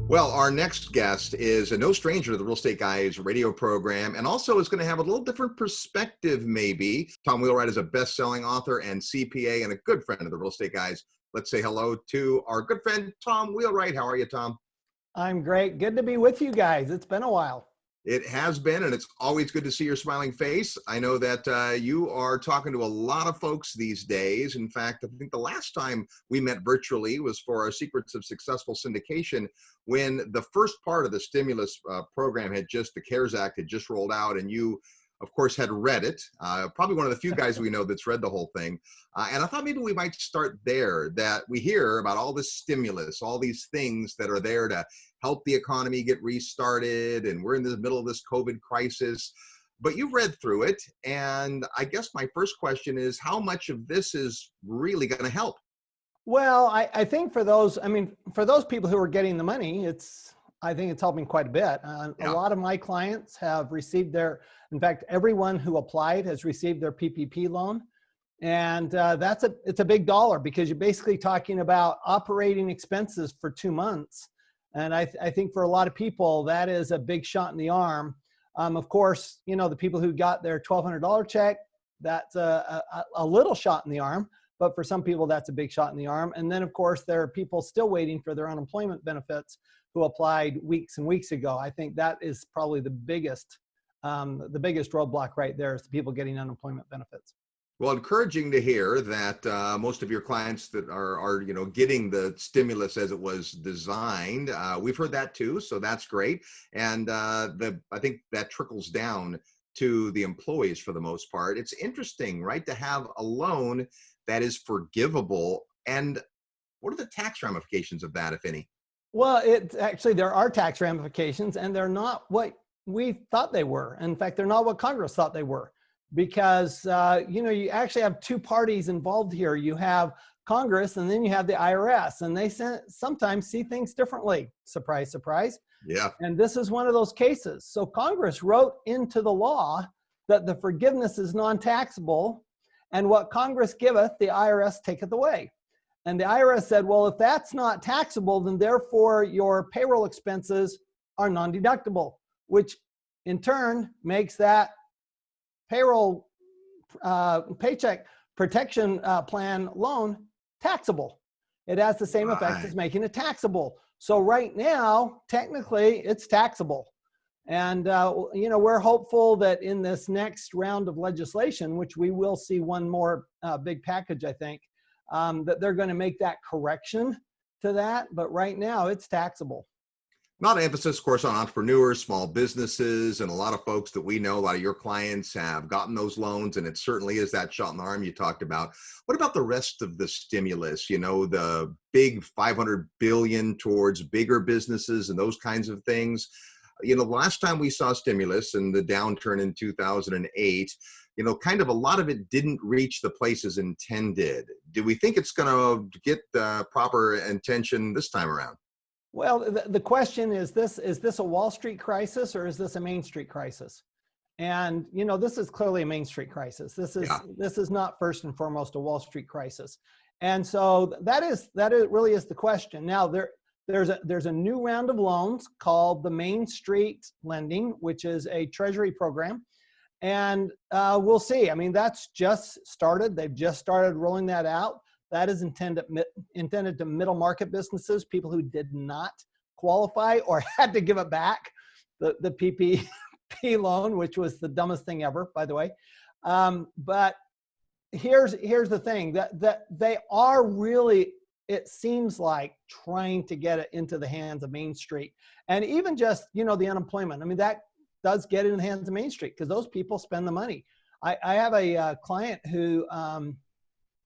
Well, our next guest is no stranger to the Real Estate Guys radio program and also is going to have a little different perspective, maybe. Tom Wheelwright is a best-selling author and CPA and a good friend of the Real Estate Guys. Let's say hello to our good friend, Tom Wheelwright. How are you, Tom? I'm great. Good to be with you guys. It's been a while. It has been, and it's always good to see your smiling face. I know that you are talking to a lot of folks these days. In fact, I think the last time we met virtually was for our Secrets of Successful Syndication, when the first part of the stimulus program the CARES Act had just rolled out, and you, of course, had read it. Probably one of the few guys we know that's read the whole thing. And I thought maybe we might start there, that we hear about all this stimulus, all these things that are there to help the economy get restarted, and we're in the middle of this COVID crisis. But you've read through it, and I guess my first question is, how much of this is really going to help? Well, I think for those people who are getting the money, I think it's helping quite a bit. A lot of my clients have received in fact, everyone who applied has received their PPP loan. And it's a big dollar, because you're basically talking about operating expenses for 2 months. And I think for a lot of people, that is a big shot in the arm. Of course, the people who got their $1,200 check, that's a little shot in the arm. But for some people, that's a big shot in the arm. And then, of course, there are people still waiting for their unemployment benefits who applied weeks and weeks ago. I think that is probably the biggest roadblock right there, is the people getting unemployment benefits. Well, encouraging to hear that most of your clients that are getting the stimulus as it was designed. We've heard that too, so that's great. And I think that trickles down to the employees for the most part. It's interesting, right, to have a loan that is forgivable. And what are the tax ramifications of that, if any? Well, there are tax ramifications, and they're not what we thought they were. In fact, they're not what Congress thought they were. Because, you actually have two parties involved here. You have Congress, and then you have the IRS, and they sometimes see things differently. Surprise, surprise. Yeah. And this is one of those cases. So Congress wrote into the law that the forgiveness is non-taxable, and what Congress giveth, the IRS taketh away. And the IRS said, well, if that's not taxable, then therefore your payroll expenses are non-deductible, which in turn makes that payroll paycheck protection plan loan taxable. It has the same effect as making it taxable. So right now, technically, it's taxable. And we're hopeful that in this next round of legislation, which we will see one more big package, I think, that they're going to make that correction to that. But right now, it's taxable. A lot of emphasis, of course, on entrepreneurs, small businesses, and a lot of folks that we know, a lot of your clients have gotten those loans, and it certainly is that shot in the arm you talked about. What about the rest of the stimulus? The big $500 billion towards bigger businesses and those kinds of things. The last time we saw stimulus and the downturn in 2008, kind of a lot of it didn't reach the places intended. Do we think it's going to get the proper intention this time around? Well, the question is this a Wall Street crisis, or is this a Main Street crisis? And, this is clearly a Main Street crisis. This is not first and foremost a Wall Street crisis. And so that really is the question. Now, there's a new round of loans called the Main Street Lending, which is a Treasury program. And we'll see. I mean, that's just started. They've just started rolling that out. That is intended to middle market businesses, people who did not qualify or had to give it back, the PPP loan, which was the dumbest thing ever, by the way. But here's the thing, that they are really, it seems like, trying to get it into the hands of Main Street. And even just, the unemployment. I mean, that does get in the hands of Main Street, because those people spend the money. I have a client who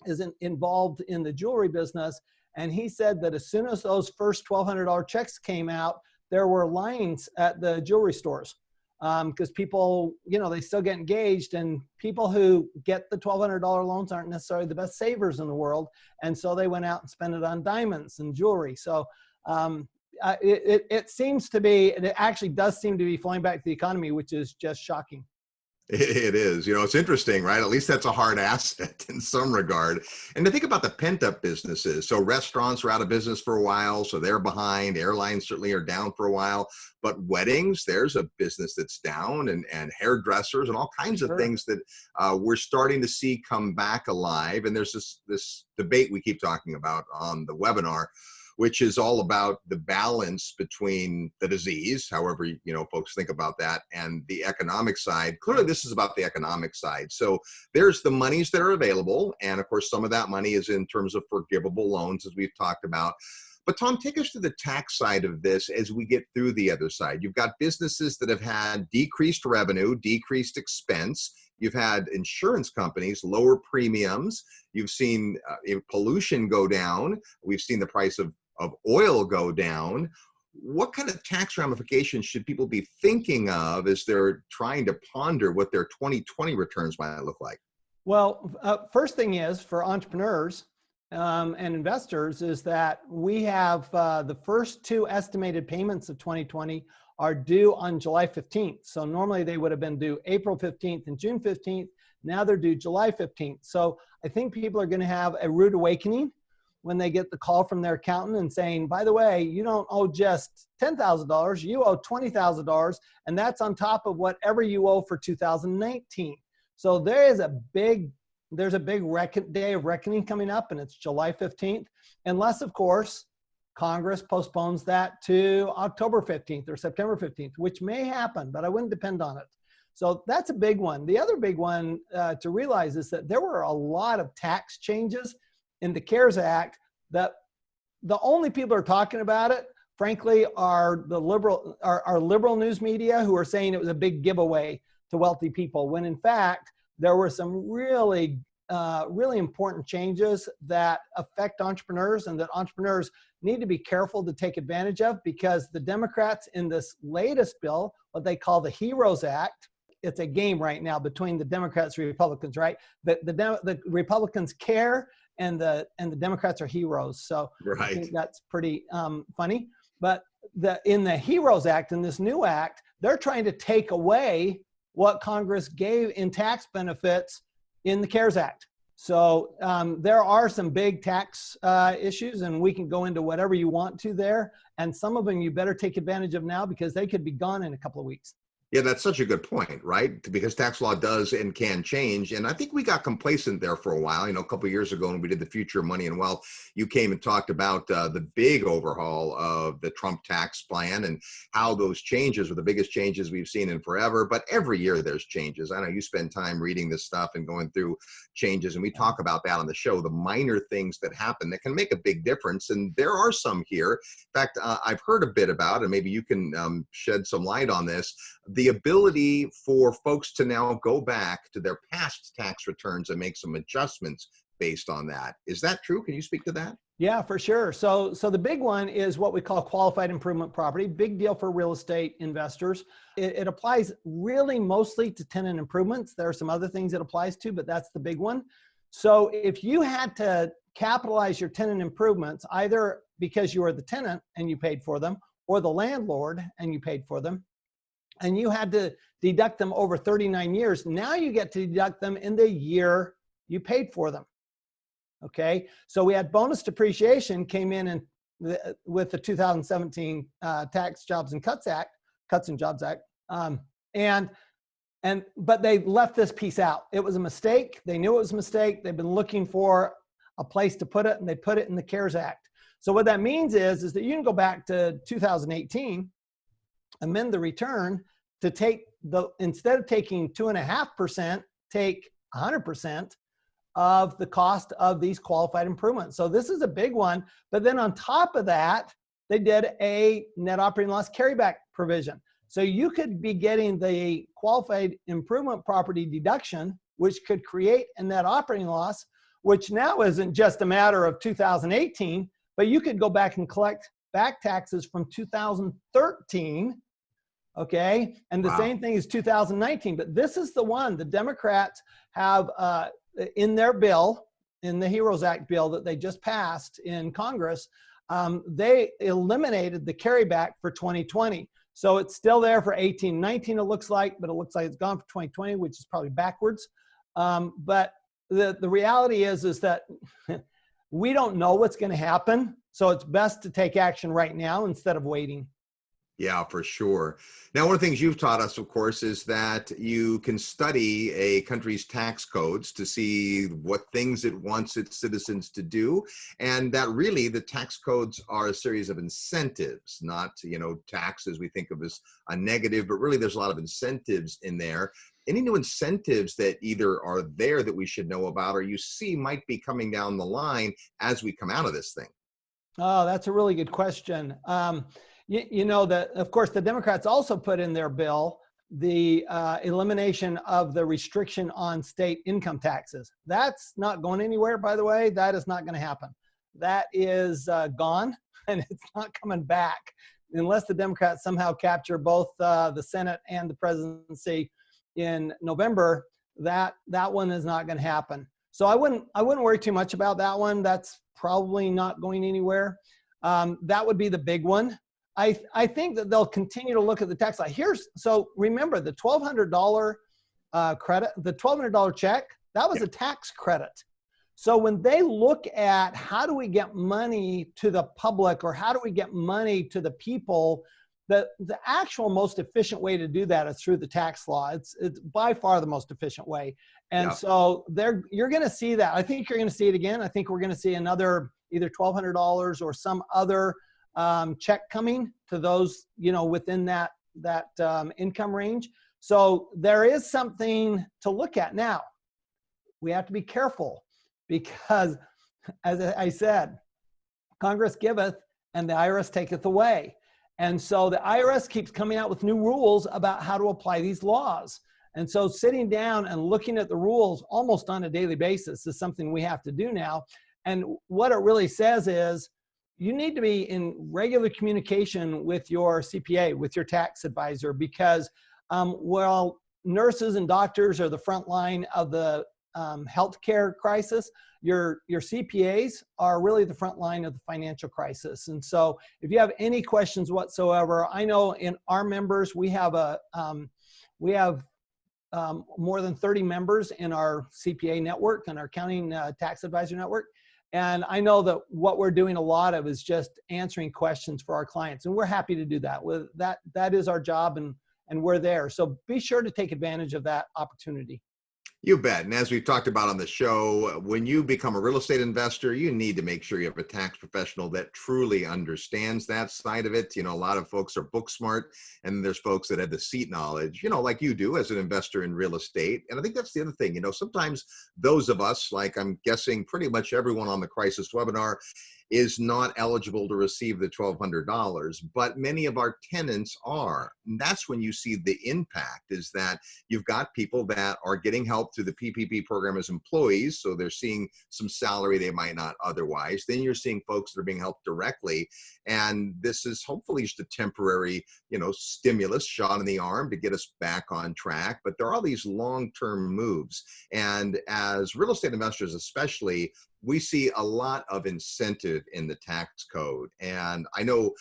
is involved in the jewelry business, and he said that as soon as those first $1,200 checks came out, there were lines at the jewelry stores, because people, they still get engaged, and people who get the $1,200 loans aren't necessarily the best savers in the world, and so they went out and spent it on diamonds and jewelry. So it seems to be, and it actually does seem to be flowing back to the economy, which is just shocking. It is. It's interesting, right? At least that's a hard asset in some regard. And to think about the pent up businesses. So restaurants are out of business for a while, so they're behind. Airlines certainly are down for a while. But weddings, there's a business that's down, and hairdressers and all kinds of Sure. things that we're starting to see come back alive. And there's this debate we keep talking about on the webinar, which is all about the balance between the disease, however, folks think about that, and the economic side. Clearly, this is about the economic side. So there's the monies that are available. And of course, some of that money is in terms of forgivable loans, as we've talked about. But Tom, take us to the tax side of this as we get through the other side. You've got businesses that have had decreased revenue, decreased expense. You've had insurance companies lower premiums. You've seen pollution go down. We've seen the price of oil go down. What kind of tax ramifications should people be thinking of as they're trying to ponder what their 2020 returns might look like? Well, first thing is for entrepreneurs and investors is that we have the first two estimated payments of 2020 are due on July 15th. So normally they would have been due April 15th and June 15th. Now they're due July 15th. So I think people are going to have a rude awakening when they get the call from their accountant and saying, by the way, you don't owe just $10,000, you owe $20,000, and that's on top of whatever you owe for 2019. So there's a big day of reckoning coming up, and it's July 15th, unless, of course, Congress postpones that to October 15th or September 15th, which may happen, but I wouldn't depend on it. So that's a big one. The other big one to realize is that there were a lot of tax changes in the CARES Act that the only people who are talking about it, frankly, are the liberal news media, who are saying it was a big giveaway to wealthy people, when in fact, there were some really important changes that affect entrepreneurs and that entrepreneurs need to be careful to take advantage of, because the Democrats in this latest bill, what they call the HEROES Act, it's a game right now between the Democrats and Republicans, right? The Republicans care, and the Democrats are heroes. So right. I think that's pretty funny. But in the HEROES Act, in this new act, they're trying to take away what Congress gave in tax benefits in the CARES Act. So there are some big tax issues, and we can go into whatever you want to there. And some of them you better take advantage of now, because they could be gone in a couple of weeks. Yeah, that's such a good point, right? Because tax law does and can change. And I think we got complacent there for a while. A couple of years ago when we did the Future of Money and Wealth, you came and talked about the big overhaul of the Trump tax plan and how those changes were the biggest changes we've seen in forever. But every year there's changes. I know you spend time reading this stuff and going through changes, and we talk about that on the show, the minor things that happen that can make a big difference. And there are some here. In fact, I've heard a bit about, and maybe you can shed some light on this, the ability for folks to now go back to their past tax returns and make some adjustments based on that. Is that true? Can you speak to that? Yeah, for sure. So the big one is what we call qualified improvement property. Big deal for real estate investors. It applies really mostly to tenant improvements. There are some other things it applies to, but that's the big one. So if you had to capitalize your tenant improvements, either because you were the tenant and you paid for them, or the landlord and you paid for them, and you had to deduct them over 39 years, now you get to deduct them in the year you paid for them. Okay, so we had bonus depreciation came in with the 2017 Tax Jobs and Cuts and Jobs Act, but they left this piece out. It was a mistake. They knew it was a mistake. They've been looking for a place to put it, and they put it in the CARES Act. So what that means is that you can go back to 2018, amend the return to take instead of taking 2.5%, take 100% of the cost of these qualified improvements. So this is a big one. But then on top of that, they did a net operating loss carryback provision. So you could be getting the qualified improvement property deduction, which could create a net operating loss, which now isn't just a matter of 2018, but you could go back and collect back taxes from 2013. Okay, and the same thing is 2019. But this is the one the Democrats have in their bill, in the HEROES Act bill that they just passed in Congress. They eliminated the carryback for 2020. So it's still there for 18, 19, it looks like, but it looks like it's gone for 2020, which is probably backwards. But the reality is that we don't know what's going to happen. So it's best to take action right now instead of waiting. Yeah, for sure. Now, one of the things you've taught us, of course, is that you can study a country's tax codes to see what things it wants its citizens to do. And that really the tax codes are a series of incentives, not, taxes we think of as a negative, but really there's a lot of incentives in there. Any new incentives that either are there that we should know about or you see might be coming down the line as we come out of this thing? Oh, that's a really good question. You know that, of course, the Democrats also put in their bill the elimination of the restriction on state income taxes. That's not going anywhere, by the way. That is not going to happen. That is gone, and it's not coming back unless the Democrats somehow capture both the Senate and the presidency in November. That one is not going to happen. So I wouldn't worry too much about that one. That's probably not going anywhere. That would be the big one. I think that they'll continue to look at the tax law. So remember the $1,200 credit, the $1,200 check, that was a tax credit. So when they look at how do we get money to the public or how do we get money to the people, the actual most efficient way to do that is through the tax law. It's by far the most efficient way. And so you're going to see that. I think you're going to see it again. I think we're going to see another either $1,200 or some other check coming to those, within that income range. So there is something to look at. Now, we have to be careful because, as I said, Congress giveth and the IRS taketh away. And so the IRS keeps coming out with new rules about how to apply these laws. And so sitting down and looking at the rules almost on a daily basis is something we have to do now. And what it really says is, you need to be in regular communication with your CPA, with your tax advisor, because while nurses and doctors are the front line of the healthcare crisis, your CPAs are really the front line of the financial crisis. And so if you have any questions whatsoever, I know in our members, we have more than 30 members in our CPA network and our accounting tax advisor network. And I know that what we're doing a lot of is just answering questions for our clients. And we're happy to do that. That is our job, and we're there. So be sure to take advantage of that opportunity. You bet. And as we've talked about on the show, when you become a real estate investor, you need to make sure you have a tax professional that truly understands that side of it. A lot of folks are book smart, and there's folks that have the seat knowledge, like you do as an investor in real estate. And I think that's the other thing, sometimes those of us, like I'm guessing pretty much everyone on the crisis webinar, is not eligible to receive the $1,200, but many of our tenants are. And that's when you see the impact, is that you've got people that are getting help through the PPP program as employees, so they're seeing some salary they might not otherwise. Then you're seeing folks that are being helped directly, and this is hopefully just a temporary, stimulus shot in the arm to get us back on track. But there are all these long-term moves, and as real estate investors especially, we see a lot of incentive in the tax code. And I know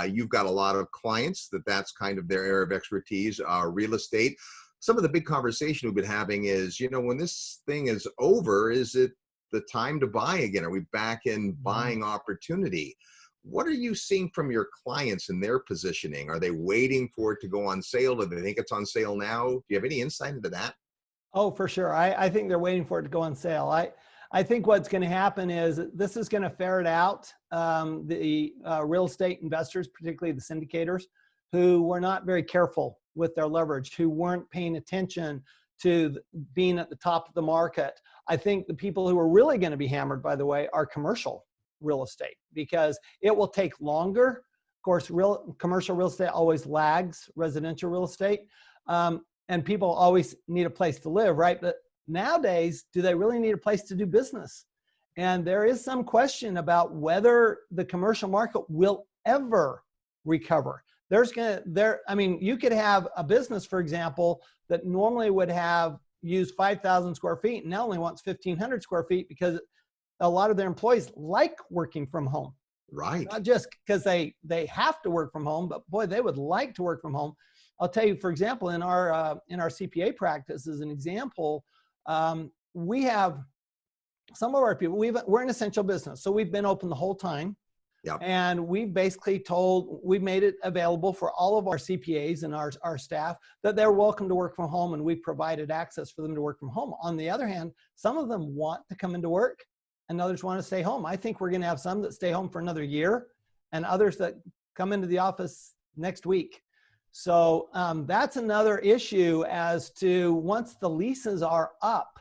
you've got a lot of clients that's kind of their area of expertise, real estate. Some of the big conversation we've been having is, when this thing is over, is it the time to buy again? Are we back in buying opportunity? What are you seeing from your clients in their positioning? Are they waiting for it to go on sale? Do they think it's on sale now? Do you have any insight into that? Oh, for sure. I think they're waiting for it to go on sale. I think what's going to happen is this is going to ferret out the real estate investors, particularly the syndicators, who were not very careful with their leverage, who weren't paying attention to being at the top of the market. I think the people who are really going to be hammered, by the way, are commercial real estate, because it will take longer. Of course, commercial real estate always lags residential real estate, and people always need a place to live, right? But nowadays, do they really need a place to do business? And there is some question about whether the commercial market will ever recover. You could have a business, for example, that normally would have used 5,000 square feet and now only wants 1,500 square feet because a lot of their employees like working from home. Right. Not just because they have to work from home, but boy, they would like to work from home. I'll tell you, for example, in our CPA practice, as an example, we have some of our people. We're an essential business, so we've been open the whole time. Yep. And we've made it available for all of our CPAs and our staff that they're welcome to work from home, and we've provided access for them to work from home. On the other hand, some of them want to come into work and others want to stay home. I think we're going to have some that stay home for another year and others that come into the office next week. So that's another issue as to once the leases are up,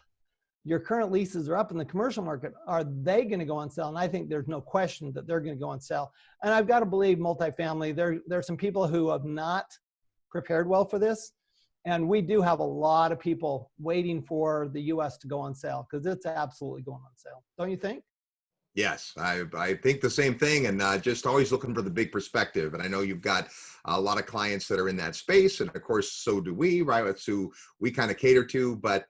your current leases are up in the commercial market, are they going to go on sale? And I think there's no question that they're going to go on sale. And I've got to believe multifamily, there's some people who have not prepared well for this. And we do have a lot of people waiting for the US to go on sale because it's absolutely going on sale. Don't you think? Yes, I think the same thing, and just always looking for the big perspective. And I know you've got a lot of clients that are in that space, and of course, so do we, right? That's who we kind of cater to. But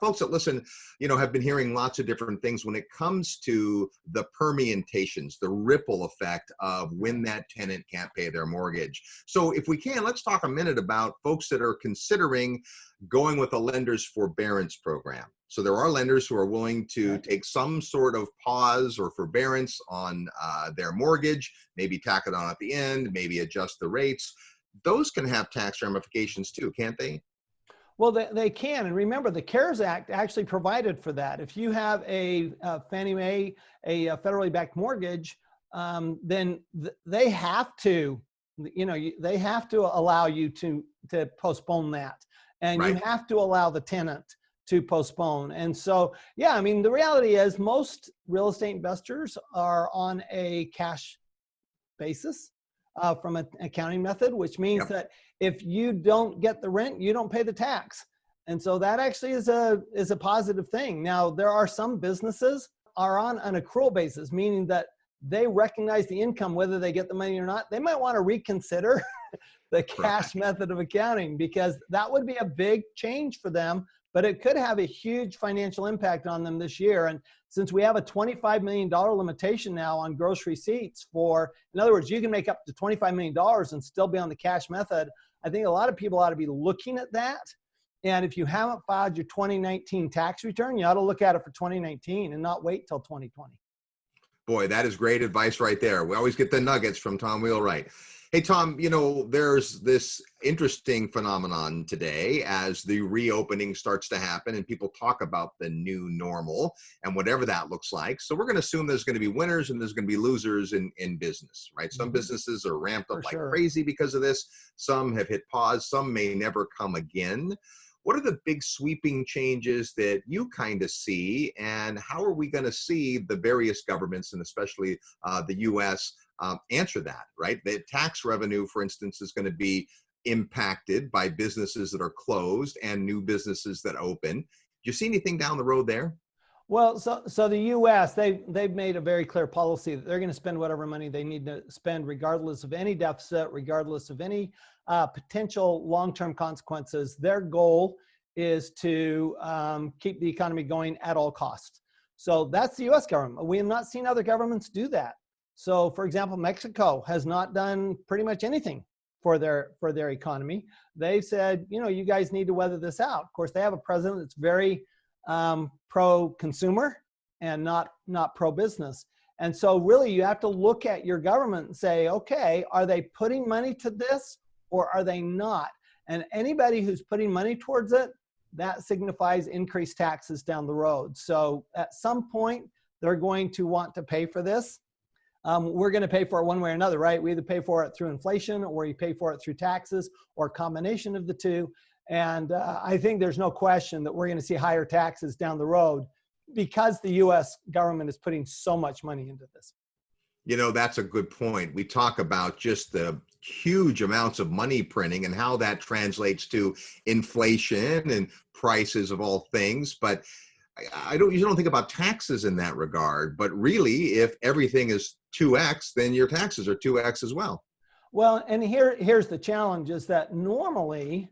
folks that listen, have been hearing lots of different things when it comes to the permutations, the ripple effect of when that tenant can't pay their mortgage. So if we can, let's talk a minute about folks that are considering going with a lender's forbearance program. So there are lenders who are willing to take some sort of pause or forbearance on their mortgage, maybe tack it on at the end, maybe adjust the rates. Those can have tax ramifications too, can't they? Well, they can. And remember, the CARES Act actually provided for that. If you have a Fannie Mae, a federally backed mortgage, then they have to, they have to allow you to postpone that. And Right. you have to allow the tenant to postpone. And so, yeah, I mean, the reality is most real estate investors are on a cash basis from an accounting method, which means Yep. that if you don't get the rent, you don't pay the tax. And so that actually is a positive thing. Now, there are some businesses are on an accrual basis, meaning that they recognize the income, whether they get the money or not. They might want to reconsider the cash method of accounting because that would be a big change for them, but it could have a huge financial impact on them this year. And since we have a $25 million limitation now on gross receipts in other words, you can make up to $25 million and still be on the cash method. I think a lot of people ought to be looking at that. And if you haven't filed your 2019 tax return, you ought to look at it for 2019 and not wait till 2020. Boy, that is great advice right there. We always get the nuggets from Tom Wheelwright. Hey, Tom, there's this interesting phenomenon today as the reopening starts to happen and people talk about the new normal and whatever that looks like. So we're going to assume there's going to be winners and there's going to be losers in business, right? Some businesses are ramped up like crazy because of this. Some have hit pause. Some may never come again. What are the big sweeping changes that you kind of see, and how are we going to see the various governments, and especially the U.S., answer that, right? The tax revenue, for instance, is going to be impacted by businesses that are closed and new businesses that open. Do you see anything down the road there? Well, so the U.S., they've made a very clear policy that they're going to spend whatever money they need to spend, regardless of any deficit, regardless of any potential long-term consequences. Their goal is to keep the economy going at all costs. So that's the U.S. government. We have not seen other governments do that. So, for example, Mexico has not done pretty much anything for their economy. They said, you guys need to weather this out. Of course, they have a president that's very pro-consumer and not pro-business. And so really you have to look at your government and say, okay, are they putting money to this or are they not? And anybody who's putting money towards it, that signifies increased taxes down the road. So at some point, they're going to want to pay for this. We're going to pay for it one way or another, right? We either pay for it through inflation or you pay for it through taxes or a combination of the two. And I think there's no question that we're going to see higher taxes down the road because the U.S. government is putting so much money into this. That's a good point. We talk about just the huge amounts of money printing and how that translates to inflation and prices of all things. But you don't think about taxes in that regard. But really, if everything is 2x, then your taxes are 2x as well. Well, and here's the challenge is that normally,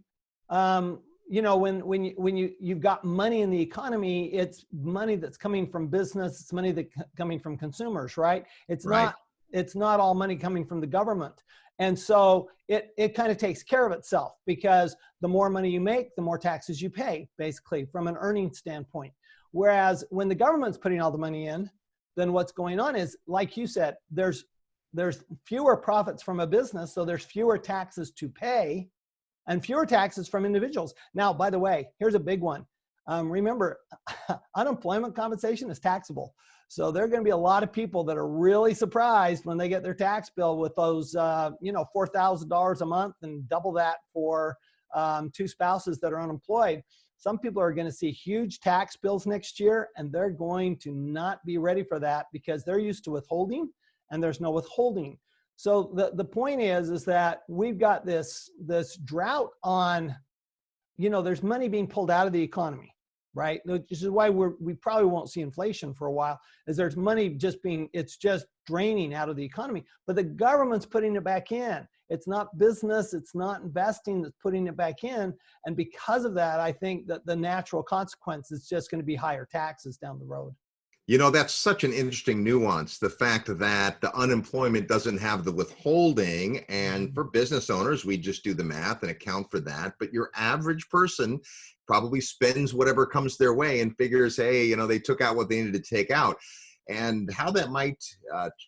when you've got money in the economy, it's money that's coming from business, it's money that's coming from consumers, right? It's not it's not all money coming from the government. And so it kind of takes care of itself, because the more money you make, the more taxes you pay, basically, from an earnings standpoint. Whereas when the government's putting all the money in, then what's going on is, like you said, there's fewer profits from a business, so there's fewer taxes to pay and fewer taxes from individuals. Now, by the way, here's a big one. Remember, unemployment compensation is taxable. So there are going to be a lot of people that are really surprised when they get their tax bill with those, $4,000 a month, and double that for two spouses that are unemployed. Some people are going to see huge tax bills next year, and they're going to not be ready for that, because they're used to withholding, and there's no withholding. So the point is that we've got this drought on, there's money being pulled out of the economy, right? This is why we probably won't see inflation for a while, is there's money it's just draining out of the economy, but the government's putting it back in. It's not business, it's not investing that's putting it back in. And because of that, I think that the natural consequence is just going to be higher taxes down the road. That's such an interesting nuance, the fact that the unemployment doesn't have the withholding. And for business owners, we just do the math and account for that. But your average person probably spends whatever comes their way and figures, hey, they took out what they needed to take out. And how that might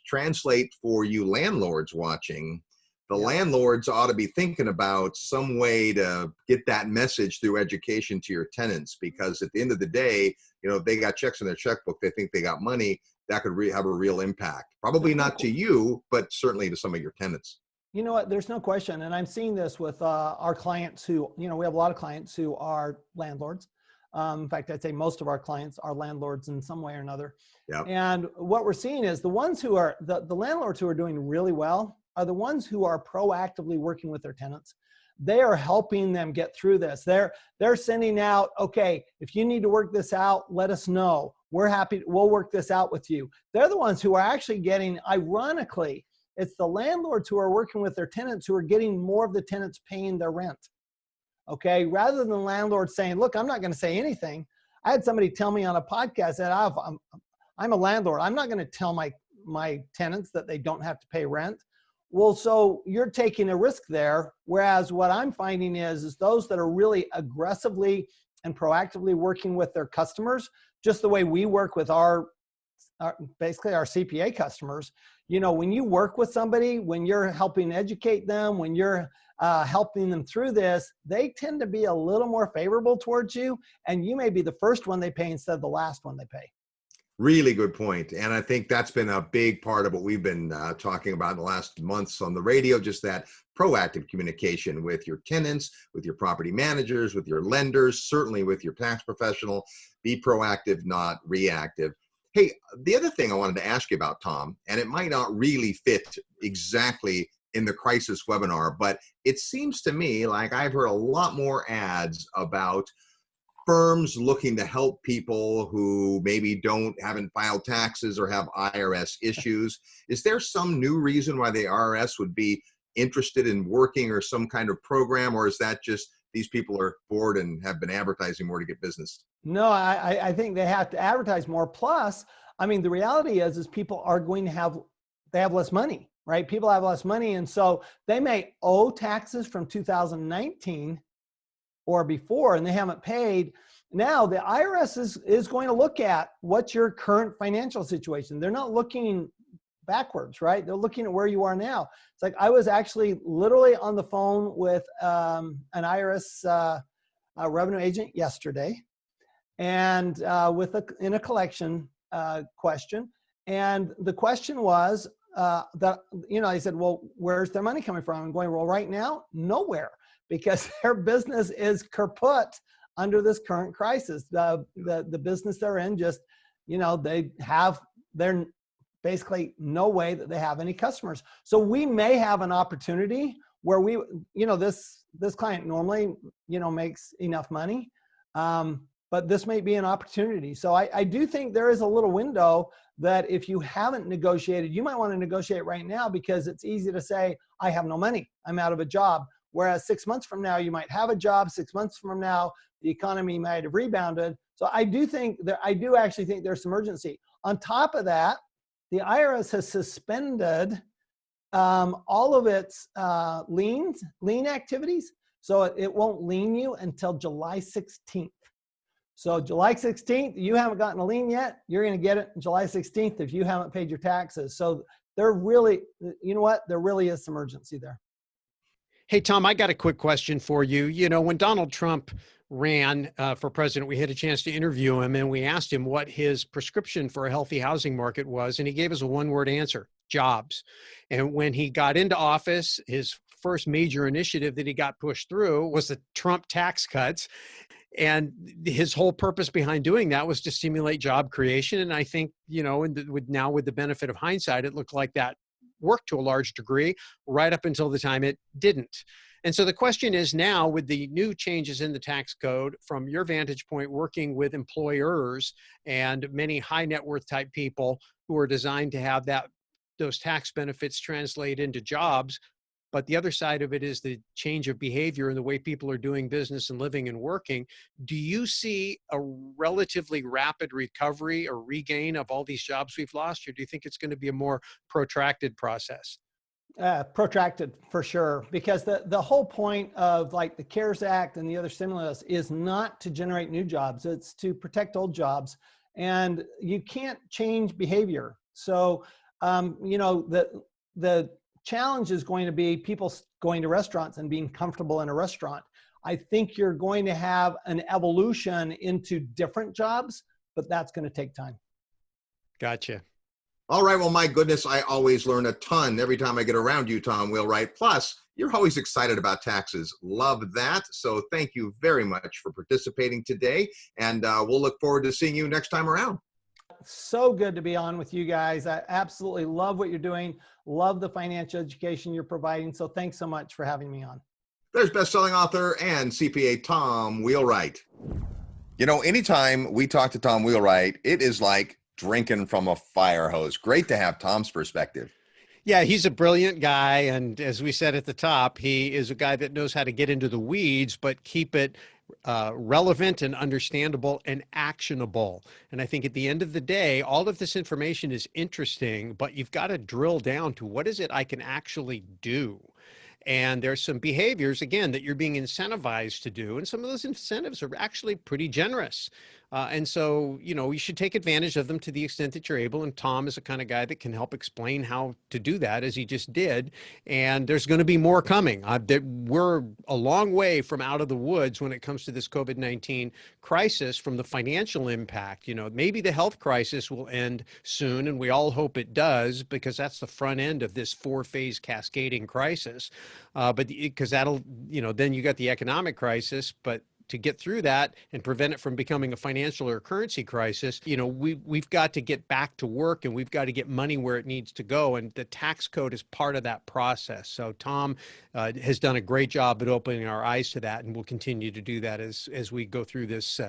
translate for you landlords watching. The landlords ought to be thinking about some way to get that message through education to your tenants, because at the end of the day, if they got checks in their checkbook, they think they got money, that could have a real impact. Probably not to you, but certainly to some of your tenants. You know what? There's no question. And I'm seeing this with our clients who, we have a lot of clients who are landlords. In fact, I'd say most of our clients are landlords in some way or another. Yep. And what we're seeing is the ones who are, the landlords who are doing really well are the ones who are proactively working with their tenants. They are helping them get through this. They're sending out, okay, if you need to work this out, let us know. We're happy, we'll work this out with you. They're the ones who are actually getting, ironically, it's the landlords who are working with their tenants who are getting more of the tenants paying their rent. Okay, rather than landlords saying, look, I'm not going to say anything. I had somebody tell me on a podcast that I'm a landlord. I'm not going to tell my tenants that they don't have to pay rent. Well, so you're taking a risk there. Whereas what I'm finding is those that are really aggressively and proactively working with their customers, just the way we work with basically our CPA customers. When you work with somebody, when you're helping educate them, when you're helping them through this, they tend to be a little more favorable towards you, and you may be the first one they pay instead of the last one they pay. Really good point. And I think that's been a big part of what we've been talking about in the last months on the radio, just that proactive communication with your tenants, with your property managers, with your lenders, certainly with your tax professional. Be proactive, not reactive. Hey, the other thing I wanted to ask you about, Tom, and it might not really fit exactly in the crisis webinar, but it seems to me like I've heard a lot more ads about firms looking to help people who maybe haven't filed taxes or have IRS issues. Is there some new reason why the IRS would be interested in working, or some kind of program, or is that just these people are bored and have been advertising more to get business? No, I think they have to advertise more. Plus, the reality is people are going to they have less money, right? People have less money. And so they may owe taxes from 2019 or before, and they haven't paid. Now the IRS is going to look at what's your current financial situation. They're not looking backwards, right? They're looking at where you are now. It's like I was actually literally on the phone with an IRS revenue agent yesterday, and in a collection question. And the question was I said, well, where's their money coming from? I'm going, well, right now, nowhere, because their business is kaput under this current crisis. The business they're in just, they're basically no way that they have any customers. So we may have an opportunity where this client normally, makes enough money, but this may be an opportunity. So I do think there is a little window that if you haven't negotiated, you might want to negotiate right now, because it's easy to say, I have no money, I'm out of a job. Whereas 6 months from now, you might have a job. 6 months from now, the economy might have rebounded. So I do actually think there's some urgency. On top of that, the IRS has suspended all of its lien activities. So it won't lien you until July 16th. So July 16th, you haven't gotten a lien yet, you're going to get it July 16th if you haven't paid your taxes. So there really, you know what? There really is some urgency there. Hey, Tom, I got a quick question for you. You know, when Donald Trump ran for president, we had a chance to interview him and we asked him what his prescription for a healthy housing market was. And he gave us a one-word answer: jobs. And when he got into office, his first major initiative that he got pushed through was the Trump tax cuts. And his whole purpose behind doing that was to stimulate job creation. And I think, you know, with the benefit of hindsight, it looked like that worked to a large degree right up until the time it didn't. And so the question is now, with the new changes in the tax code, from your vantage point, working with employers and many high net worth type people who are designed to have those tax benefits translate into jobs. But the other side of it is the change of behavior and the way people are doing business and living and working. Do you see a relatively rapid recovery or regain of all these jobs we've lost, or do you think it's going to be a more protracted process? Protracted for sure, because the whole point of like the CARES Act and the other stimulus is not to generate new jobs. It's to protect old jobs, and you can't change behavior. So, you know, the challenge is going to be people going to restaurants and being comfortable in a restaurant. I think you're going to have an evolution into different jobs, but that's going to take time. Gotcha. All right. Well, my goodness, I always learn a ton every time I get around you, Tom Wheelwright. Plus, you're always excited about taxes. Love that. So thank you very much for participating today. And we'll look forward to seeing you next time around. So good to be on with you guys. I absolutely love what you're doing. Love the financial education you're providing. So thanks so much for having me on. There's best-selling author and CPA Tom Wheelwright. You know, anytime we talk to Tom Wheelwright, it is like drinking from a fire hose. Great to have Tom's perspective. Yeah, he's a brilliant guy. And as we said at the top, he is a guy that knows how to get into the weeds, but keep it relevant and understandable and actionable. And I think at the end of the day, all of this information is interesting, but you've got to drill down to what is it I can actually do. And there's some behaviors, again, that you're being incentivized to do. And some of those incentives are actually pretty generous. And so, you know, you should take advantage of them to the extent that you're able. And Tom is the kind of guy that can help explain how to do that, as he just did. And there's going to be more coming. We're a long way from out of the woods when it comes to this COVID-19 crisis from the financial impact. You know, maybe the health crisis will end soon, and we all hope it does, because that's the front end of this 4-phase cascading crisis. But because that'll, you know, then you got the economic crisis, but to get through that and prevent it from becoming a financial or currency crisis, you know, we've got to get back to work, and we've got to get money where it needs to go. And the tax code is part of that process. So Tom has done a great job at opening our eyes to that, and we'll continue to do that as we go through this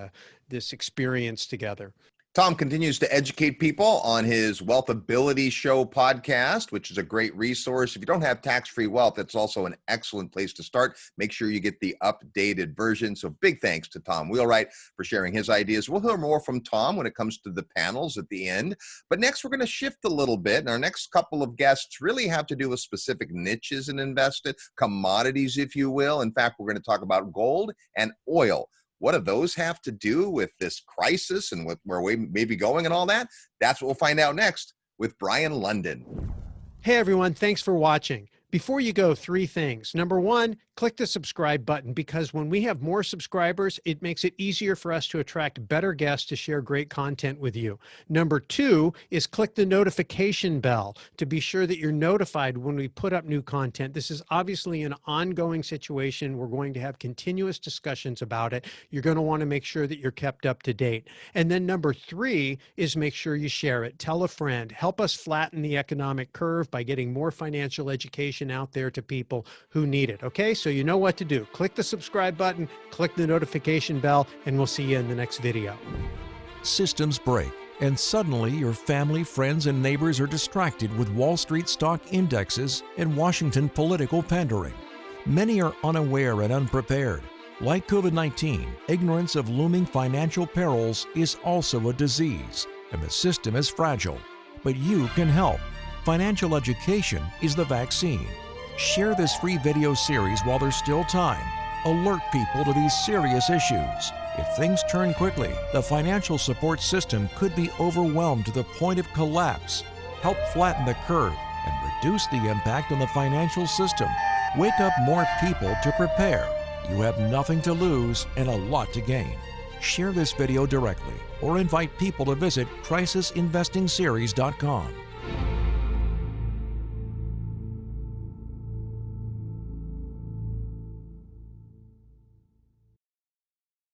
experience together. Tom continues to educate people on his Wealthability Show podcast, which is a great resource. If you don't have tax-free wealth, that's also an excellent place to start. Make sure you get the updated version. So big thanks to Tom Wheelwright for sharing his ideas. We'll hear more from Tom when it comes to the panels at the end. But next, we're going to shift a little bit. And our next couple of guests really have to do with specific niches and invested commodities, if you will. In fact, we're going to talk about gold and oil. What do those have to do with this crisis and with where we may be going and all that? That's what we'll find out next with Brian London. Hey, everyone. Thanks for watching. Before you go, 3 things. Number 1, click the subscribe button, because when we have more subscribers, it makes it easier for us to attract better guests to share great content with you. Number 2 is click the notification bell to be sure that you're notified when we put up new content. This is obviously an ongoing situation. We're going to have continuous discussions about it. You're going to want to make sure that you're kept up to date. And then number 3 is make sure you share it. Tell a friend. Help us flatten the economic curve by getting more financial education out there to people who need it. Okay, so you know what to do. Click the subscribe button, click the notification bell, and we'll see you in the next video. Systems break, and suddenly your family, friends, and neighbors are distracted with Wall Street stock indexes and Washington political pandering. Many are unaware and unprepared. Like COVID-19, ignorance of looming financial perils is also a disease, and the system is fragile. but you can help. Financial education is the vaccine. Share this free video series while there's still time. Alert people to these serious issues. If things turn quickly, the financial support system could be overwhelmed to the point of collapse. Help flatten the curve and reduce the impact on the financial system. Wake up more people to prepare. You have nothing to lose and a lot to gain. Share this video directly or invite people to visit crisisinvestingseries.com.